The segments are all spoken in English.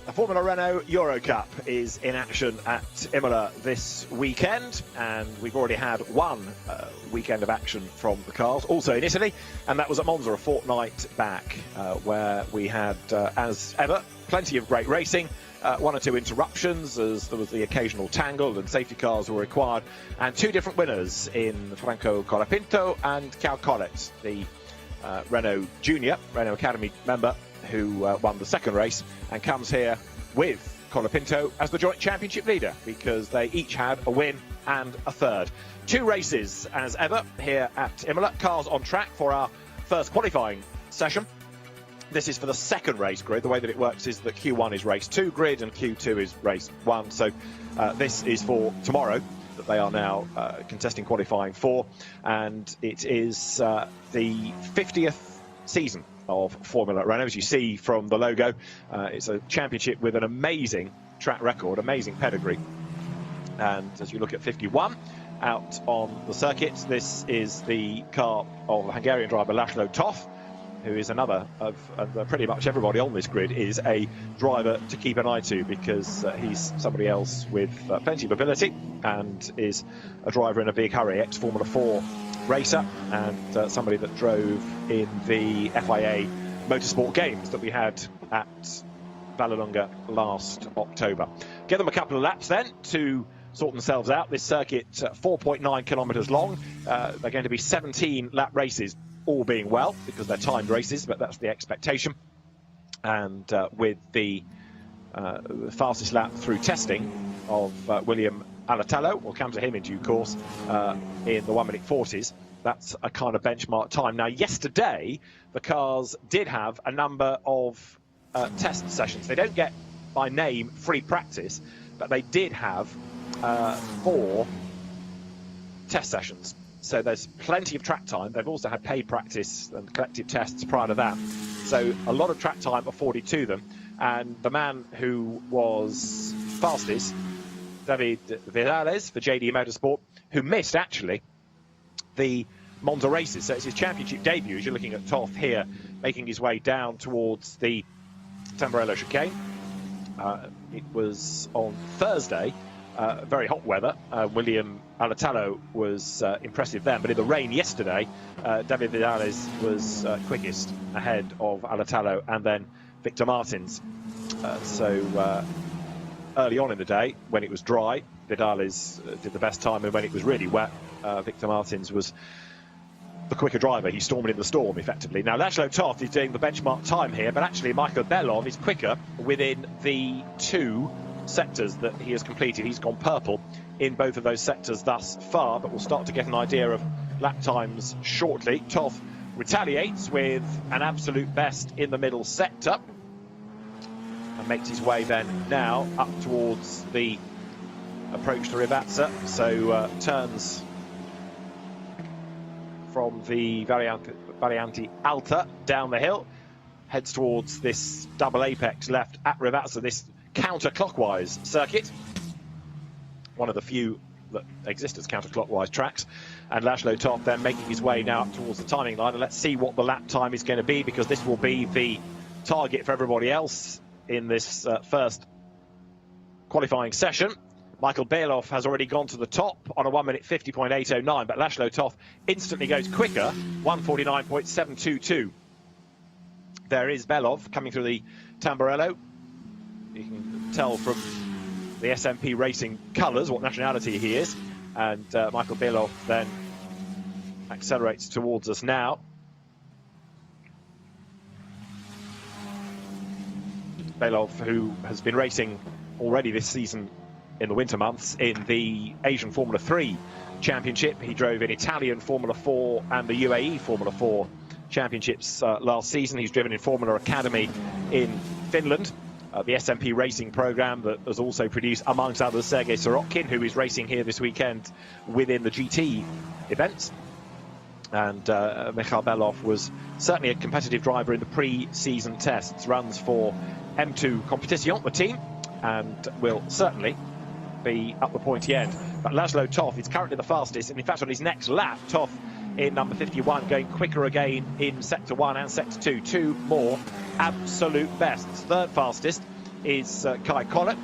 The Formula Renault Eurocup is in action at Imola this weekend, and we've already had one weekend of action from the cars, also in Italy, and that was at Monza a fortnight back, where we had, as ever, plenty of great racing, one or two interruptions as there was the occasional tangle and safety cars were required, and two different winners in Franco Colapinto and Cal Collet, the Renault Junior, Renault Academy member, who won the second race and comes here with Colapinto as the joint championship leader because they each had a win and a third. Two races as ever here at Imola. Cars on track for our first qualifying session. This is for the second race grid. The way that it works is that Q1 is race 2 grid and Q2 is race 1. So this is for tomorrow that they are now contesting qualifying for, and it is the 50th season of Formula Renault. As you see from the logo, it's a championship with an amazing track record, amazing pedigree. And as you look at 51 out on the circuit, this is the car of Hungarian driver Laszlo Toth, who is another of pretty much everybody on this grid is a driver to keep an eye to, because he's somebody else with plenty of ability and is a driver in a big hurry, ex-Formula 4 racer, and somebody that drove in the FIA Motorsport Games that we had at Vallelunga last October. Give them a couple of laps then to sort themselves out. This circuit, 4.9 kilometres long. They're going to be 17 lap races, all being well, because they're timed races, but that's the expectation. And with the fastest lap through testing of William Alatalo, we'll come to him in due course, in the 1:40s. That's a kind of benchmark time. Now, yesterday, the cars did have a number of test sessions. They don't get, by name, free practice, but they did have 4 test sessions. So there's plenty of track time. They've also had paid practice and collective tests prior to that. So a lot of track time afforded to them. And the man who was fastest, David Vidales for JD Motorsport, who missed actually the Monza races. So it's his championship debut. As you're looking at Toth here, making his way down towards the Tamburello chicane. It was on Thursday, very hot weather. William Alatalo was impressive then, but in the rain yesterday, David Vidales was quickest ahead of Alatalo and then Victor Martins. Early on in the day, when it was dry, Vidales did the best time, and when it was really wet, Victor Martins was the quicker driver. He stormed in the storm, effectively. Now, Laszlo Toth is doing the benchmark time here, but actually Michael Belov is quicker within the 2 sectors that he has completed. He's gone purple in both of those sectors thus far, but we'll start to get an idea of lap times shortly. Toth retaliates with an absolute best in the middle sector, and makes his way then now up towards the approach to Rivazza. So turns from the Variante Alta down the hill, heads towards this double apex left at Rivazza, this counterclockwise circuit, one of the few that exist as counterclockwise tracks. And Laszlo Toth then making his way now up towards the timing line, and let's see what the lap time is going to be, because this will be the target for everybody else in this first qualifying session. Michael Belov has already gone to the top on a 1:50.809, but Laszlo Toth instantly goes quicker, 1:49.722. There is Belov coming through the Tamburello. You can tell from the SMP Racing colours what nationality he is, and Michael Belov then accelerates towards us now. Belov, who has been racing already this season in the winter months in the Asian Formula 3 Championship. He drove in Italian Formula 4 and the UAE Formula 4 Championships last season. He's driven in Formula Academy in Finland, the SMP Racing program that has also produced, amongst others, Sergei Sorokin, who is racing here this weekend within the GT events. And Michael Belov was certainly a competitive driver in the pre-season tests, runs for M2 Competition, the team, and will certainly be up the pointy end. But Laszlo Toth is currently the fastest, and in fact on his next lap, Toth in number 51 going quicker again in sector 1 and sector 2. 2 more absolute bests. Third fastest is Kai Collett.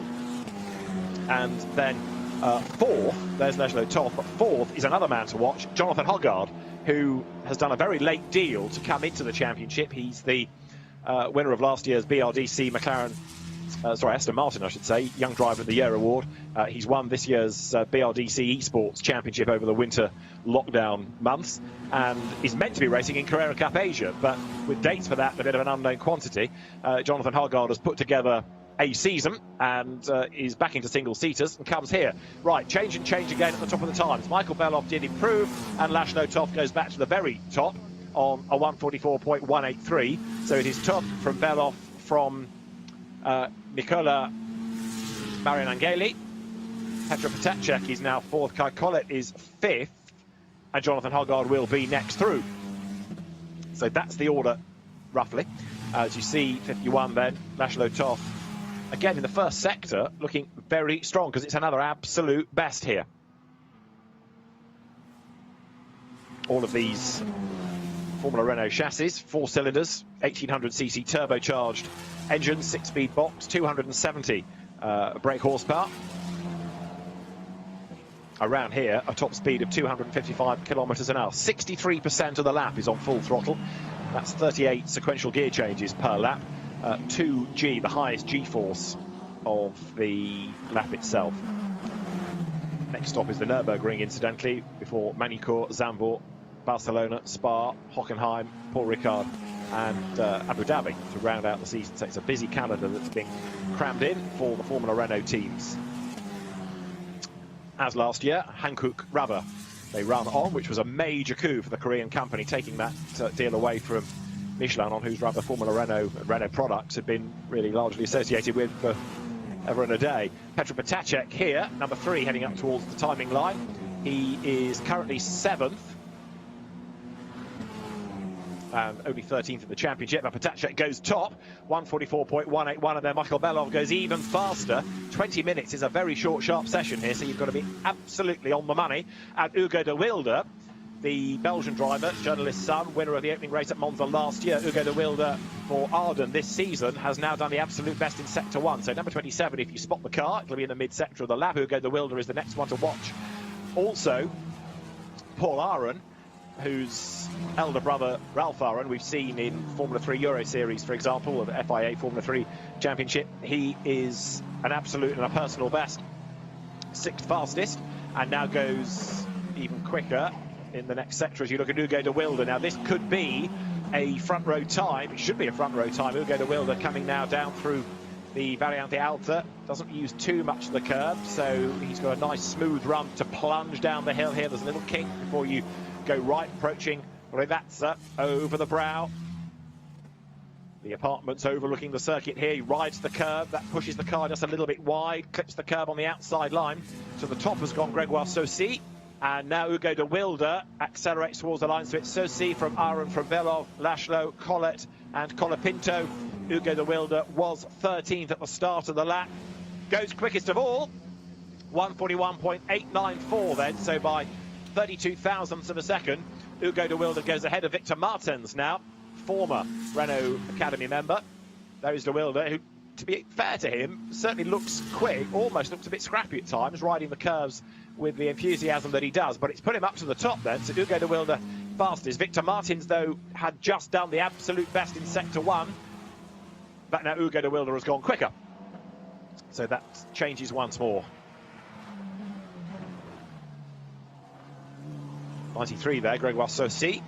And then fourth, there's Laszlo Toth, but fourth is another man to watch, Jonathan Hoggard, who has done a very late deal to come into the championship. He's the winner of last year's BRDC McLaren, Aston Martin, I should say, Young Driver of the Year award. He's won this year's BRDC Esports Championship over the winter lockdown months, and is meant to be racing in Carrera Cup Asia, but with dates for that a bit of an unknown quantity. Jonathan Hoggard has put together a season and is back into single-seaters and comes here. Right, change again at the top of the times. Michael Beloff did improve, and Laszlo Toth goes back to the very top on a 1:44.183. So it is Toth from Beloff, from Nicola Marianangeli. Petra Potacek is now fourth. Kai Collett is fifth, and Jonathan Hoggard will be next through. So that's the order, roughly. As you see, 51 then, Laszlo Toth. Again, in the first sector, looking very strong, because it's another absolute best here. All of these Formula Renault chassis, 4 cylinders, 1800cc turbocharged engine, 6-speed box, 270 brake horsepower. Around here, a top speed of 255 kilometres an hour. 63% of the lap is on full throttle. That's 38 sequential gear changes per lap. 2G, the highest G-force of the lap itself. Next stop is the Nurburgring, incidentally, before Manicur, Zandvoort, Barcelona, Spa, Hockenheim, Paul Ricard and Abu Dhabi to round out the season. So it's a busy calendar that's being crammed in for the Formula Renault teams. As last year, Hankook Rubber, they run on, which was a major coup for the Korean company, taking that deal away from Michelin, on whose rubber Formula Renault and Renault products had been really largely associated with for ever and a day. Petra Potacek here, number 3, heading up towards the timing line. He is currently 7th. And only 13th in the championship. Now Potacek goes top, 1:44.181, and then Michael Beloff goes even faster. 20 minutes is a very short, sharp session here, so you've got to be absolutely on the money. And Hugo De Wilder, the Belgian driver, journalist's son, winner of the opening race at Monza last year, Hugo De Wilder for Arden this season, has now done the absolute best in Sector 1. So number 27, if you spot the car, it'll be in the mid-sector of the lap. Hugo De Wilder is the next one to watch. Also, Paul Aron, whose elder brother Ralph Aron we've seen in Formula 3 Euro Series, for example, or the FIA Formula 3 Championship. He is an absolute and a personal best. 6th fastest, and now goes even quicker in the next sector as you look at Hugo De Wilder. Now this could be a front row time. It should be a front row time. Hugo De Wilder coming now down through the Variante Alta. Doesn't use too much of the curb, so he's got a nice smooth run to plunge down the hill here. There's a little kink before you go right, approaching Rivazza over the brow. The apartment's overlooking the circuit here. He rides the curb. That pushes the car just a little bit wide, clips the curb on the outside line. To the top has gone Gregoire Saucy. And now Hugo De Wilder accelerates towards the line. So it's Saucy from Aron, from Beloff, Laszlo, Collett and Colapinto. Hugo De Wilder was 13th at the start of the lap. Goes quickest of all. 1:41.894 then. So by 32 thousandths of a second, Hugo De Wilder goes ahead of Victor Martens now, former Renault Academy member. There's De Wilder, who, to be fair to him, certainly looks quick, almost looks a bit scrappy at times, riding the curves with the enthusiasm that he does. But it's put him up to the top then, so Hugo De Wilder fastest. Victor Martens, though, had just done the absolute best in Sector 1, but now Hugo De Wilder has gone quicker. So that changes once more. 93 there, Gregoire Saucy.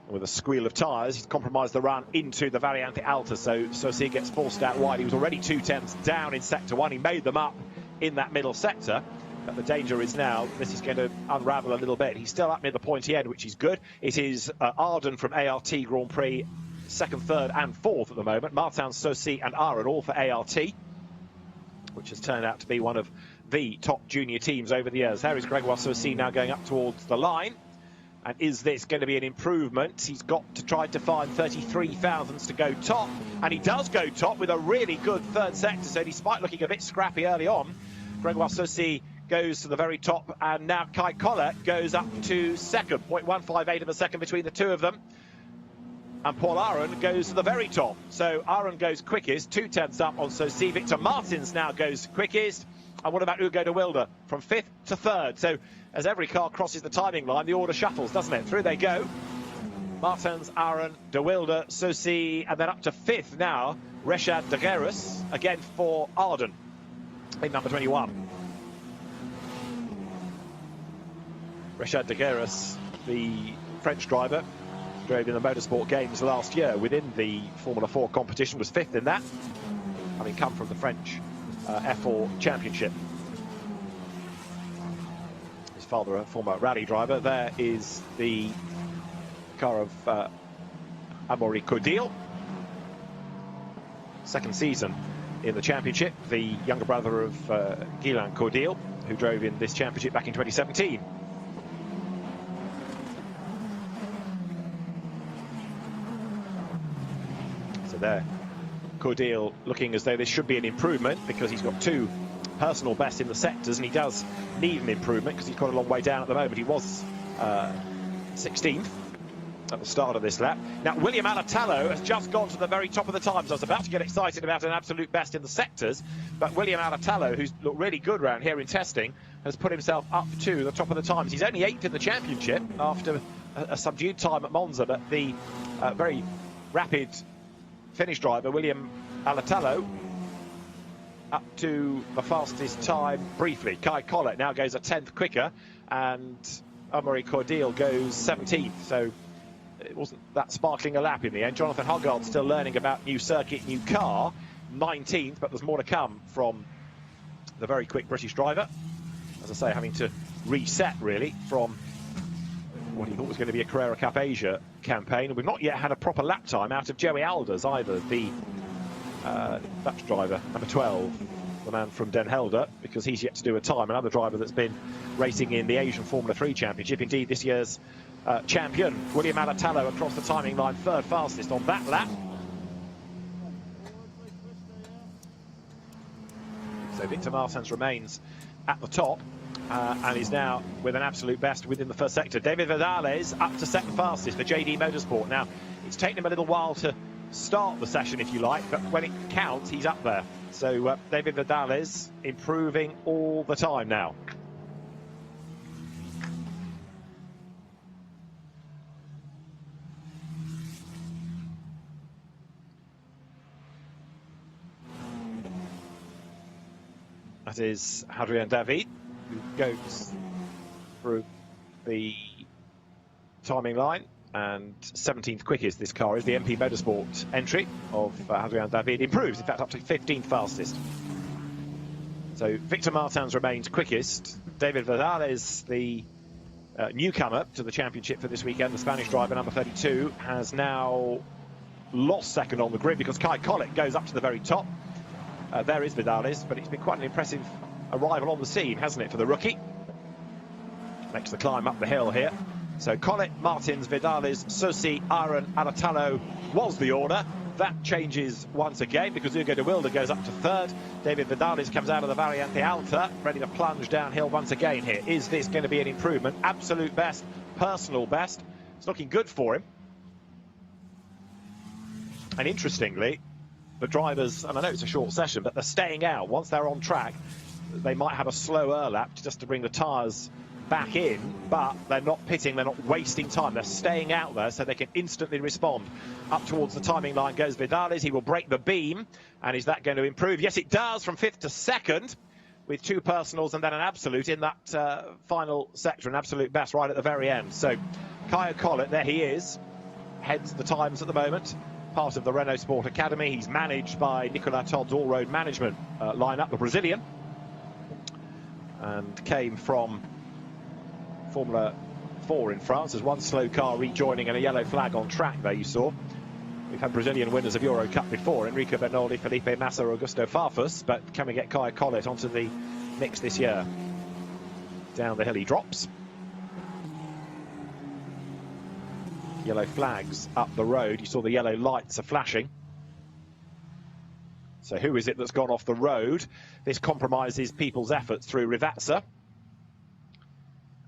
With a squeal of tyres, he's compromised the run into the Variante Alta, so Saucy gets forced out wide. He was already 2/10 down in Sector 1. He made them up in that middle sector, but the danger is now this is going to unravel a little bit. He's still up near the pointy end, which is good. It is Arden from ART Grand Prix, 2nd, 3rd and 4th at the moment. Martin, Saucy and Aron all for ART, which has turned out to be one of the top junior teams over the years. There is Gregoire Saucy now going up towards the line. And is this going to be an improvement? He's got to try to find 33 thousandths to go top. And he does go top with a really good 3rd sector. So despite looking a bit scrappy early on, Gregoire Saucy goes to the very top, and now Kai Collett goes up to second. 0.158 of a second between the two of them. And Paul Aron goes to the very top. So Aron goes quickest, 2/10 up on Sosi. Victor Martins now goes quickest. And what about Hugo De Wilder from 5th to 3rd? So as every car crosses the timing line, the order shuffles, doesn't it? Through they go. Martins, Aron, De Wilder, Sosi, and then up to 5th now, Reshad de Garis, again for Arden, in number 21. Reshad de Garis, the French driver, drove in the Motorsport Games last year within the Formula 4 competition, was 5th in that, having come from the French F4 Championship. His father, a former rally driver. There is the car of Amaury Codil. Second season in the championship. The younger brother of Guylain Codil, who drove in this championship back in 2017. So there, Codil looking as though this should be an improvement, because he's got 2 personal bests in the sectors, and he does need an improvement because he's got a long way down at the moment. He was 16th at the start of this lap. Now, William Alatallo has just gone to the very top of the times. I was about to get excited about an absolute best in the sectors, but William Alatallo, who's looked really good around here in testing, has put himself up to the top of the times. He's only 8th in the championship after a subdued time at Monza, but the very rapid Finnish driver, William Alatallo, up to the fastest time briefly. Kai Collett now goes a 10th quicker, and Amaury Codil goes 17th. So it wasn't that sparkling a lap in the end. Jonathan Hoggard still learning about new circuit, new car, 19th, but there's more to come from the very quick British driver. As I say, having to reset really from what he thought was going to be a Carrera Cup Asia campaign. And we've not yet had a proper lap time out of Joey Alders either, the Dutch driver, number 12, the man from Den Helder, because he's yet to do a time. Another driver that's been racing in the Asian Formula 3 Championship, indeed this year's champion. William Alatallo across the timing line, 3rd fastest on that lap. So Victor Martins remains at the top, and is now with an absolute best within the first sector. David Vidales up to 2nd fastest for JD Motorsport. Now, it's taken him a little while to start the session, if you like, but when it counts, he's up there. So David Vidales improving all the time now. That is Hadrien David, who goes through the timing line, and 17th quickest this car is. The MP Motorsport entry of Hadrien David improves, in fact, up to 15th fastest. So Victor Martins remains quickest. David Vidales, the newcomer to the championship for this weekend, the Spanish driver, number 32, has now lost second on the grid because Kai Collett goes up to the very top. There is Vidales, but it's been quite an impressive arrival on the scene, hasn't it, for the rookie? Makes the climb up the hill here. So Collett, Martins, Vidales, Sosi, Aron, Alatallo was the order. That changes once again because Hugo De Wilder goes up to 3rd. David Vidales comes out of the Variante Alta, ready to plunge downhill once again here. Is this going to be an improvement? Absolute best, personal best. It's looking good for him. And interestingly, the drivers, and I know it's a short session, but they're staying out. Once they're on track, they might have a slower lap just to bring the tyres back in, but they're not pitting, they're not wasting time, they're staying out there so they can instantly respond. Up towards the timing line goes Vidales. He will break the beam, and is that going to improve? Yes, it does, from 5th to 2nd, with 2 personals and then an absolute in that final sector, an absolute best right at the very end. So Kai Collett, there he is, heads the times at the moment, part of the Renault Sport Academy. He's managed by Nicolas Todd's all-road management lineup, the Brazilian, and came from Formula 4 in France. There's one slow car rejoining and a yellow flag on track there, you saw. We've had Brazilian winners of Eurocup before, Enrico Bernoldi, Felipe Massa, Augusto Farfus, but can we get Kai Collett onto the mix this year? Down the hill he drops. Yellow flags up the road. You saw the yellow lights are flashing. So who is it that's gone off the road? This compromises people's efforts through Rivazza.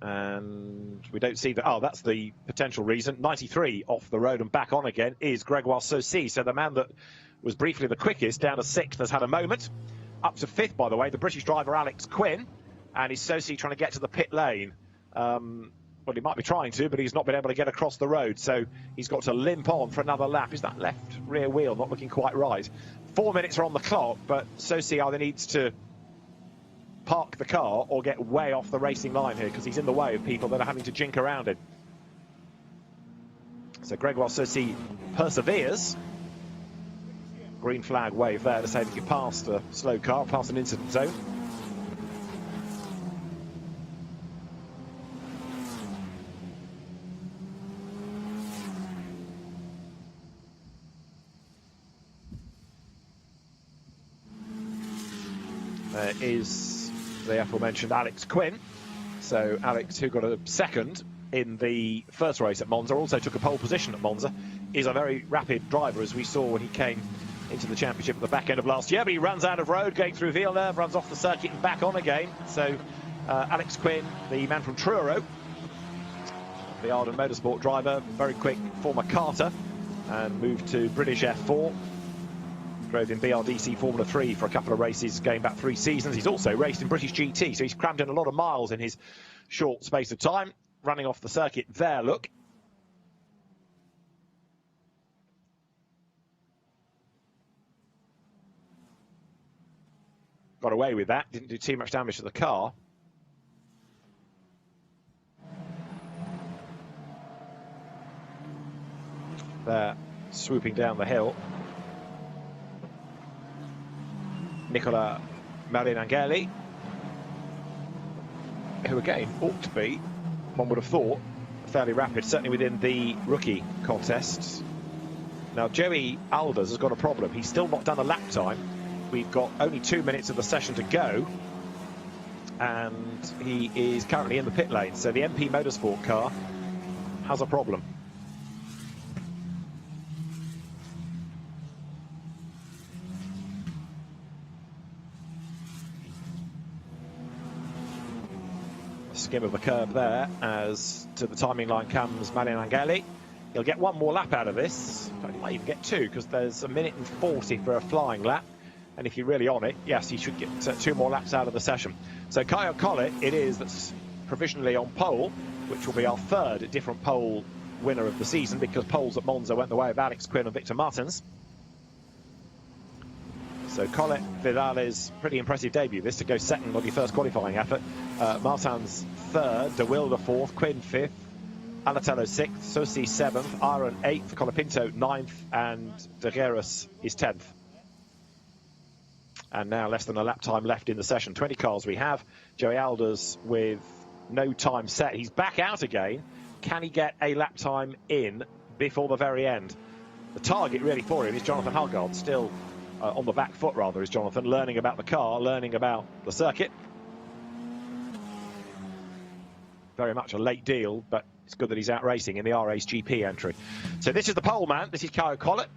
And we don't see that. Oh, that's the potential reason. 93 off the road and back on again is Gregoire Saucy. So the man that was briefly the quickest down to 6th has had a moment. Up to 5th, by the way, the British driver Alex Quinn. And is Saucy trying to get to the pit lane. Well, he might be trying to, but he's not been able to get across the road. So he's got to limp on for another lap. Is that left rear wheel not looking quite right? 4 minutes are on the clock, but Saucy either needs to park the car or get way off the racing line here, because he's in the way of people that are having to jink around him. So Gregoire Saucy perseveres. Green flag wave there to say that you passed a slow car, past an incident zone. There is the aforementioned Alex Quinn. So Alex, who got a second in the first race at Monza, also took a pole position at Monza, is a very rapid driver, as we saw when he came into the championship at the back end of last year. But he runs out of road going through Villeneuve, runs off the circuit and back on again. So Alex Quinn, the man from Truro, the Arden Motorsport driver, very quick former karter, and moved to British F4. Drove in BRDC Formula 3 for a couple of races going back 3 seasons. He's also raced in British GT, so he's crammed in a lot of miles in his short space of time. Running off the circuit there, look. Got away with that, didn't do too much damage to the car. There, swooping down the hill. Nicola Marinangeli, who again ought to be, one would have thought, fairly rapid, certainly within the rookie contest. Now Joey Alders has got a problem. He's still not done a lap time. We've got only 2 minutes of the session to go, and he is currently in the pit lane. So the MP Motorsport car has a problem. Skim of the curb there, as to the timing line comes Marinangeli. He'll get one more lap out of this. He might even get 2, because there's 1 minute and 40 for a flying lap. And if you're really on it, yes, he should get 2 more laps out of the session. So Caio Collet it is that's provisionally on pole, which will be our 3rd different pole winner of the season, because poles at Monza went the way of Alex Quinn and Victor Martins. So Collet Vidal's pretty impressive debut. This to go 2nd on your first qualifying effort. Martins 3rd, De Wilder 4th, Quinn 5th, Alatello 6th, Saucy 7th, Aaron 8th, Colapinto 9th, and De Garis is 10th. And now less than a lap time left in the session. 20 cars we have. Joey Alders with no time set. He's back out again. Can he get a lap time in before the very end? The target really for him is Jonathan Hoggard, still on the back foot rather, is Jonathan, learning about the car, learning about the circuit. Very much a late deal, but it's good that he's out racing in the RA's GP entry. So this is the pole man. This is Caio Collet,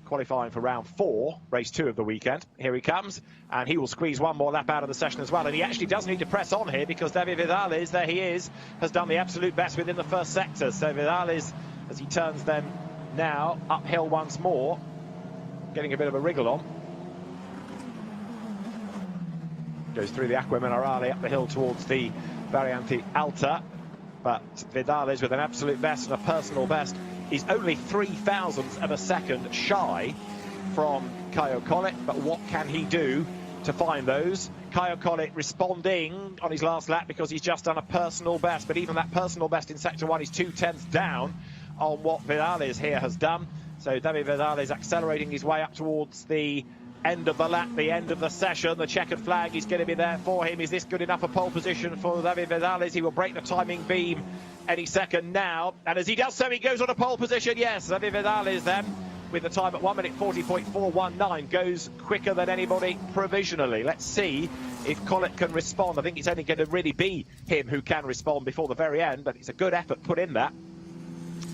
qualifying for round 4, race 2 of the weekend. Here he comes, and he will squeeze one more lap out of the session as well. And he actually does need to press on here, because David Vidales, there he is, has done the absolute best within the first sector. So Vidales, as he turns then now uphill once more, getting a bit of a wriggle on. Goes through the Acqua Minerale up the hill towards the Variante Alta. But Vidales with an absolute best and a personal best. He's only 0.003 of a second shy from Caio Collet, but what can he do to find those? Caio Collet responding on his last lap, because he's just done a personal best, but even that personal best in Sector 1 is 0.2 down on what Vidales here has done. So David Vidales accelerating his way up towards the end of the lap, the end of the session. The checkered flag is going to be there for him. Is this good enough a pole position for David Vidales? He will break the timing beam any second now. And as he does so, he goes on a pole position. Yes, David Vidales then, with the time at 1 minute 40.419, goes quicker than anybody provisionally. Let's see if Collet can respond. I think it's only going to really be him who can respond before the very end, but it's a good effort put in that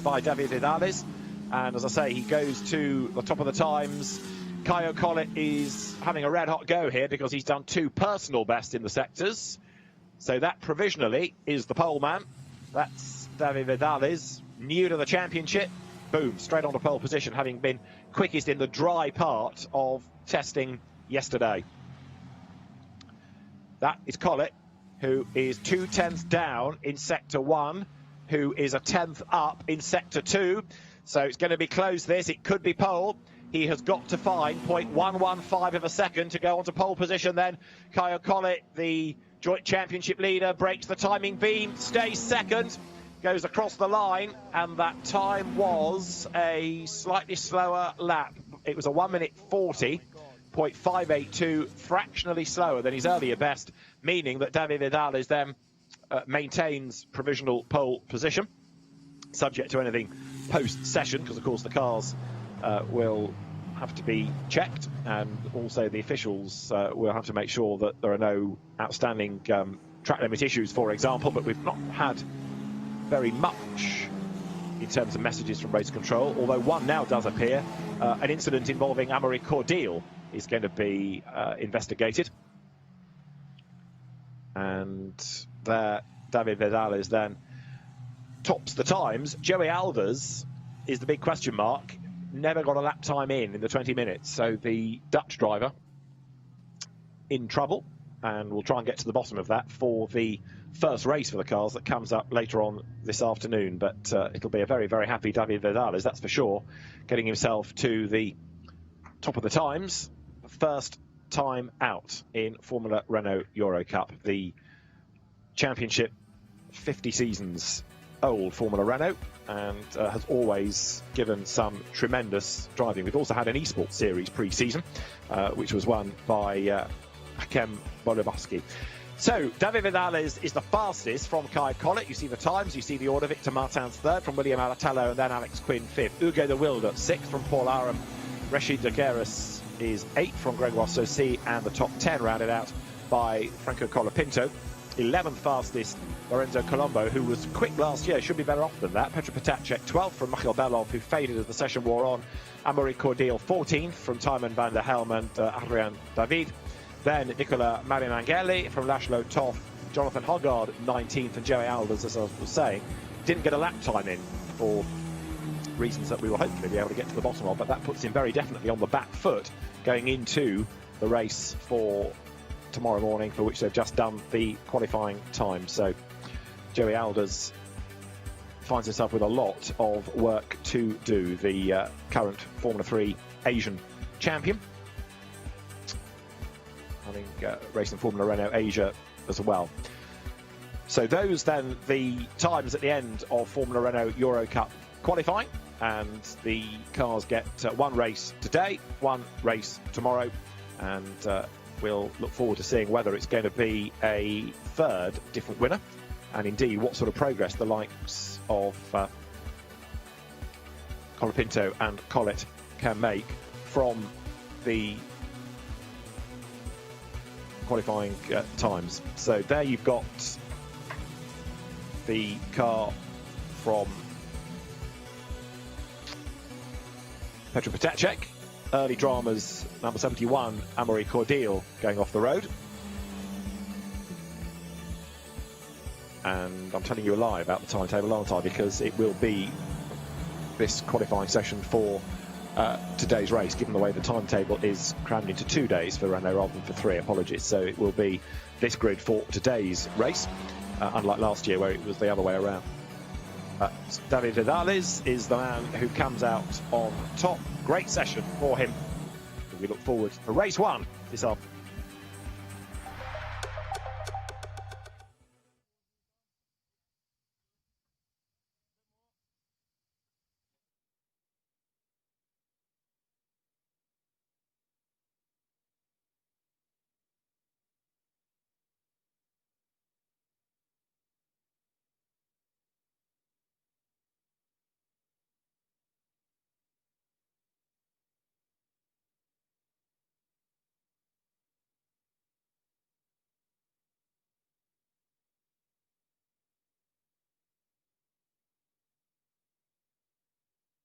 by David Vidales. And as I say, he goes to the top of the times. Caio Collet is having a red-hot go here, because he's done 2 personal bests in the sectors. So that provisionally is the pole man. That's David Vidales, new to the championship. Boom, straight onto pole position, having been quickest in the dry part of testing yesterday. That is Collett, who is 2/10 down in sector 1, who is a 10th up in sector 2. So it's going to be close, this. It could be pole. He has got to find 0.115 of a second to go onto pole position then. Kyle Collett, the joint championship leader, breaks the timing beam, stays second, goes across the line, and that time was a slightly slower lap. It was a 1:40.582, fractionally slower than his earlier best, meaning that David Vidales then maintains provisional pole position, subject to anything post-session, because of course the cars will have to be checked, and also the officials will have to make sure that there are no outstanding track limit issues, for example. But we've not had very much in terms of messages from race control, although one now does appear. An incident involving Amaury Cordial is going to be investigated, and there David Vidales then tops the times. Joey Alders is the big question mark. Never got a lap time in the 20 minutes. So the Dutch driver in trouble, and we'll try and get to the bottom of that for the first race for the cars that comes up later on this afternoon. But it'll be a very, very happy David Vidales, that's for sure, getting himself to the top of the times. First time out in Formula Renault Eurocup, the championship, 50 seasons old Formula Renault, and has always given some tremendous driving. We've also had an esports series pre-season, which was won by Hakem Bolobaski. So David Vidales is the fastest from Kai Collett. You see the times, you see the order. Victor Martin's third, from William Alatello, and then Alex Quinn fifth. Hugo De Wilder sixth, from Paul Aram. Rachid de Garis is eighth, from Gregoire Saucy, and the top 10 rounded out by Franco Colapinto. 11th fastest, Lorenzo Colombo, who was quick last year, should be better off than that. Petr Potacek 12th, from Michael Belov, who faded as the session wore on. Amaury Cordial 14th, from Timon van der Helm and Adrian David. Then Nicola Marimangeli from Laszlo Toth, Jonathan Hoggard 19th, and Joey Alders, as I was saying, didn't get a lap time in for reasons that we will hopefully be able to get to the bottom of, but that puts him very definitely on the back foot going into the race for tomorrow morning, for which they've just done the qualifying time. So Joey Alders finds himself with a lot of work to do, the current Formula 3 Asian champion, having raced in Formula Renault Asia as well. So those then the times at the end of Formula Renault Eurocup qualifying, and the cars get one race today, one race tomorrow, and we'll look forward to seeing whether it's going to be a third different winner, and indeed what sort of progress the likes of Colapinto and Collett can make from the qualifying times. So there you've got the car from Petr Potacek. Early dramas, number 71, Amaury Cordial, going off the road. And I'm telling you a lie about the timetable, aren't I? Because it will be this qualifying session for today's race, given the way the timetable is crammed into 2 days for Renault rather than for 3, apologies. So it will be this grid for today's race, unlike last year where it was the other way around. David Vidales is the man who comes out on top. Great session for him. We look forward to race 1 this afternoon.